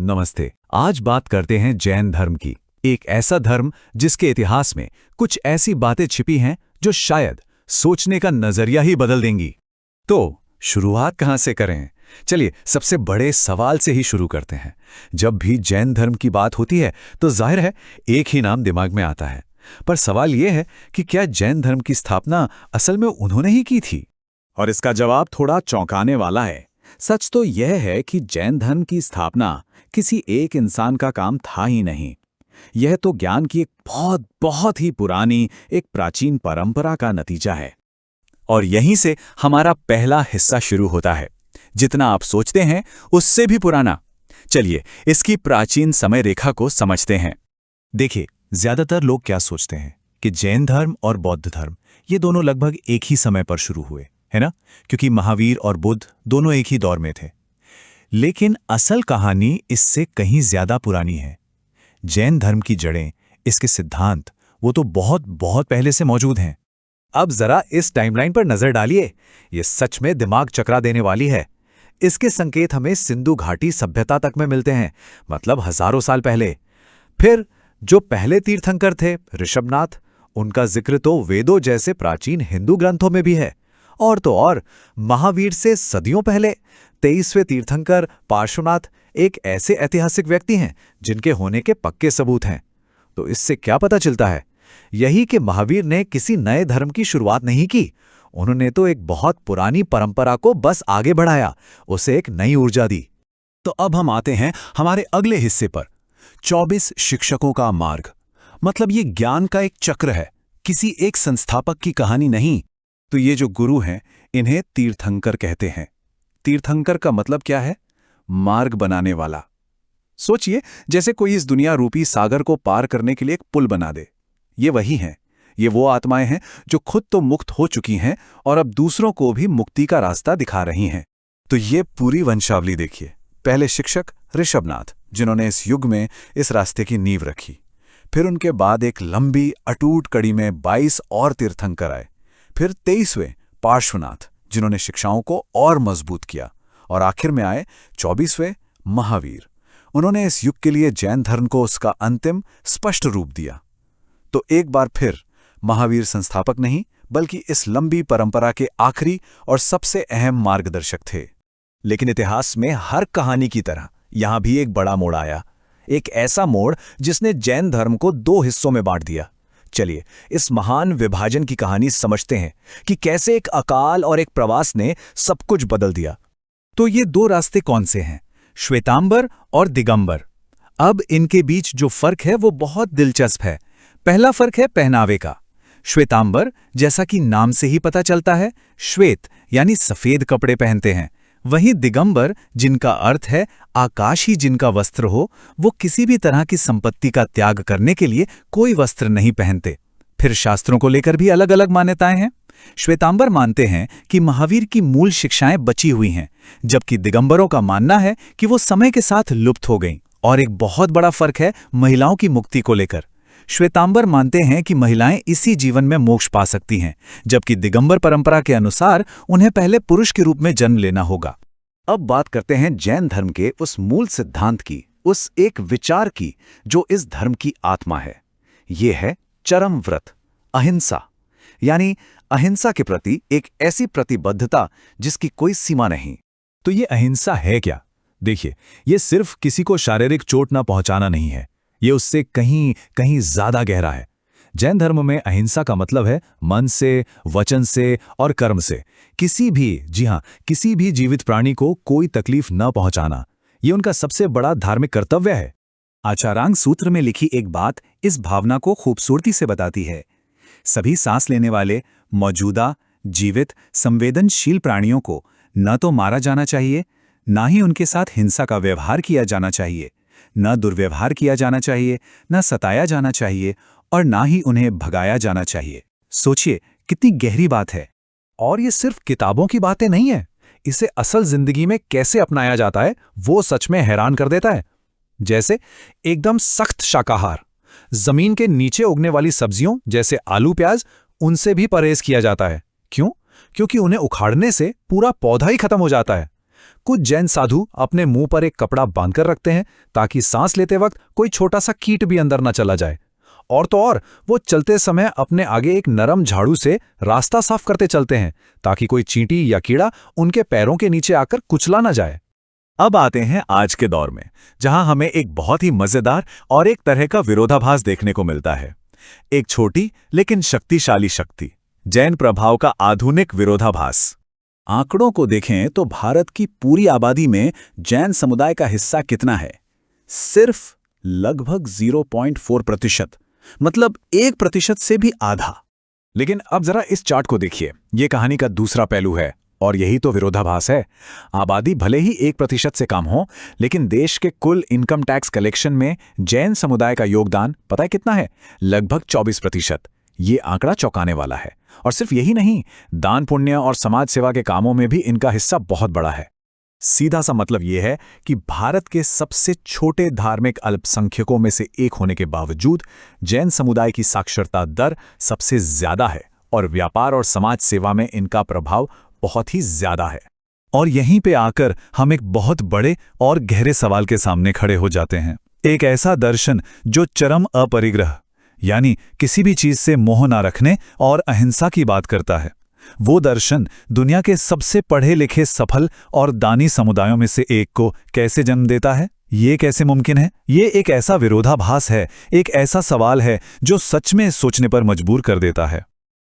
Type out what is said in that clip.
नमस्ते। आज बात करते हैं जैन धर्म की। एक ऐसा धर्म जिसके इतिहास में कुछ ऐसी बातें छिपी हैं जो शायद सोचने का नजरिया ही बदल देंगी। तो शुरुआत कहां से करें? चलिए सबसे बड़े सवाल से ही शुरू करते हैं। जब भी जैन धर्म की बात होती है तो जाहिर है एक ही नाम दिमाग में आता है, पर सवाल यह है कि क्या जैन धर्म की स्थापना असल में उन्होंने ही की थी? और इसका जवाब थोड़ा चौंकाने वाला है। सच तो यह है कि जैन धर्म की स्थापना किसी एक इंसान का काम था ही नहीं। यह तो ज्ञान की एक बहुत बहुत ही पुरानी, एक प्राचीन परंपरा का नतीजा है। और यहीं से हमारा पहला हिस्सा शुरू होता है। जितना आप सोचते हैं उससे भी पुराना। चलिए इसकी प्राचीन समय रेखा को समझते हैं। देखिए, ज्यादातर लोग क्या सोचते हैं कि जैन धर्म और बौद्ध धर्म ये दोनों लगभग एक ही समय पर शुरू हुए, है ना? क्योंकि महावीर और बुद्ध दोनों एक ही दौर में थे। लेकिन असल कहानी इससे कहीं ज्यादा पुरानी है। जैन धर्म की जड़ें, इसके सिद्धांत, वो तो बहुत बहुत पहले से मौजूद हैं। अब जरा इस टाइमलाइन पर नजर डालिए। ये सच में दिमाग चकरा देने वाली है। इसके संकेत हमें सिंधु घाटी सभ्यता तक में मिलते हैं, मतलब हजारों साल पहले। फिर जो पहले तीर्थंकर थे, ऋषभनाथ, उनका जिक्र तो वेदों जैसे प्राचीन हिंदू ग्रंथों में भी है। और तो और महावीर से सदियों पहले 23वें तीर्थंकर पार्श्वनाथ एक ऐसे ऐतिहासिक व्यक्ति हैं जिनके होने के पक्के सबूत हैं। तो इससे क्या पता चलता है? यही कि महावीर ने किसी नए धर्म की शुरुआत नहीं की। उन्होंने तो एक बहुत पुरानी परंपरा को बस आगे बढ़ाया, उसे एक नई ऊर्जा दी। तो अब हम आते हैं हमारे अगले हिस्से पर, 24 शिक्षकों का मार्ग। मतलब ये ज्ञान का एक चक्र है, किसी एक संस्थापक की कहानी नहीं। तो ये जो गुरु हैं, इन्हें तीर्थंकर कहते हैं। तीर्थंकर का मतलब क्या है? मार्ग बनाने वाला। सोचिए, जैसे कोई इस दुनिया रूपी सागर को पार करने के लिए एक पुल बना दे। ये वही हैं। ये वो आत्माएं हैं जो खुद तो मुक्त हो चुकी हैं और अब दूसरों को भी मुक्ति का रास्ता दिखा रही हैं। तो ये पूरी वंशावली देखिए। पहले शिक्षक ऋषभनाथ, जिन्होंने इस युग में इस रास्ते की नींव रखी। फिर उनके बाद एक लंबी अटूट कड़ी में 22 और तीर्थंकर आए। फिर 23वें पार्श्वनाथ, जिन्होंने शिक्षाओं को और मजबूत किया। और आखिर में आए 24वें महावीर। उन्होंने इस युग के लिए जैन धर्म को उसका अंतिम स्पष्ट रूप दिया। तो एक बार फिर महावीर संस्थापक नहीं, बल्कि इस लंबी परंपरा के आखिरी और सबसे अहम मार्गदर्शक थे। लेकिन इतिहास में हर कहानी की तरह यहां भी एक बड़ा मोड़ आया। एक ऐसा मोड़ जिसने जैन धर्म को 2 हिस्सों में बांट दिया। चलिए इस महान विभाजन की कहानी समझते हैं कि कैसे एक अकाल और एक प्रवास ने सब कुछ बदल दिया। तो ये 2 रास्ते कौन से हैं? श्वेतांबर और दिगंबर। अब इनके बीच जो फर्क है वो बहुत दिलचस्प है। पहला फर्क है पहनावे का। श्वेतांबर, जैसा कि नाम से ही पता चलता है, श्वेत यानी सफेद कपड़े पहनते हैं। वहीं दिगंबर, जिनका अर्थ है आकाश ही जिनका वस्त्र हो, वो किसी भी तरह की संपत्ति का त्याग करने के लिए कोई वस्त्र नहीं पहनते। फिर शास्त्रों को लेकर भी अलग अलग मान्यताएं हैं। श्वेतांबर मानते हैं कि महावीर की मूल शिक्षाएं बची हुई हैं, जबकि दिगंबरों का मानना है कि वो समय के साथ लुप्त हो गईं। और एक बहुत बड़ा फर्क है महिलाओं की मुक्ति को लेकर। श्वेतांबर मानते हैं कि महिलाएं इसी जीवन में मोक्ष पा सकती हैं, जबकि दिगंबर परंपरा के अनुसार उन्हें पहले पुरुष के रूप में जन्म लेना होगा। अब बात करते हैं जैन धर्म के उस मूल सिद्धांत की, उस एक विचार की जो इस धर्म की आत्मा है। ये है चरम व्रत, अहिंसा। यानी अहिंसा के प्रति एक ऐसी प्रतिबद्धता जिसकी कोई सीमा नहीं। तो ये अहिंसा है क्या? देखिए, ये सिर्फ किसी को शारीरिक चोट ना पहुंचाना नहीं है। ये उससे कहीं कहीं ज्यादा गहरा है। जैन धर्म में अहिंसा का मतलब है मन से, वचन से और कर्म से किसी भी, जी हां, किसी भी जीवित प्राणी को कोई तकलीफ न पहुंचाना। ये उनका सबसे बड़ा धार्मिक कर्तव्य है। आचारांग सूत्र में लिखी एक बात इस भावना को खूबसूरती से बताती है। सभी सांस लेने वाले मौजूदा, जीवित, संवेदनशील प्राणियों को न तो मारा जाना चाहिए, न ही उनके साथ हिंसा का व्यवहार किया जाना चाहिए, न दुर्व्यवहार किया जाना चाहिए, न सताया जाना चाहिए और ना ही उन्हें भगाया जाना चाहिए। सोचिए कितनी गहरी बात है। और ये सिर्फ किताबों की बातें नहीं है, इसे असल जिंदगी में कैसे अपनाया जाता है वो सच में हैरान कर देता है। जैसे एकदम सख्त शाकाहार, जमीन के नीचे उगने वाली सब्जियों जैसे आलू प्याज, उनसे भी परहेज किया जाता है। क्यों? क्योंकि उन्हें उखाड़ने से पूरा पौधा ही खत्म हो जाता है। कुछ जैन साधु अपने मुंह पर एक कपड़ा बांधकर रखते हैं ताकि सांस लेते वक्त कोई छोटा सा कीट भी अंदर न चला जाए। और तो और वो चलते समय अपने आगे एक नरम झाड़ू से रास्ता साफ करते चलते हैं ताकि कोई चींटी या कीड़ा उनके पैरों के नीचे आकर कुचला न जाए। अब आते हैं आज के दौर में, जहां हमें एक बहुत ही मजेदार और एक तरह का विरोधाभास देखने को मिलता है। एक छोटी लेकिन शक्तिशाली शक्ति, जैन प्रभाव का आधुनिक विरोधाभास। आंकड़ों को देखें तो भारत की पूरी आबादी में जैन समुदाय का हिस्सा कितना है? सिर्फ लगभग 0.4%, मतलब 1% से भी आधा। लेकिन अब जरा इस चार्ट को देखिए, ये कहानी का दूसरा पहलू है और यही तो विरोधाभास है। आबादी भले ही 1% से कम हो, लेकिन देश के कुल इनकम टैक्स कलेक्शन में जैन समुदाय का योगदान पता है कितना है? लगभग 24%। ये आंकड़ा चौंकाने वाला है। और सिर्फ यही नहीं, दान पुण्य और समाज सेवा के कामों में भी इनका हिस्सा बहुत बड़ा है। सीधा सा मतलब यह है कि भारत के सबसे छोटे धार्मिक अल्पसंख्यकों में से एक होने के बावजूद जैन समुदाय की साक्षरता दर सबसे ज्यादा है और व्यापार और समाज सेवा में इनका प्रभाव बहुत ही ज्यादा है। और यहीं पे आकर हम एक बहुत बड़े और गहरे सवाल के सामने खड़े हो जाते हैं। एक ऐसा दर्शन जो चरम अपरिग्रह, यानी किसी भी चीज से मोह ना रखने और अहिंसा की बात करता है। वो दर्शन दुनिया के सबसे पढ़े लिखे, सफल और दानी समुदायों में से एक को कैसे जन्म देता है? ये कैसे मुमकिन है? ये एक ऐसा विरोधाभास है, एक ऐसा सवाल है जो सच में सोचने पर मजबूर कर देता है।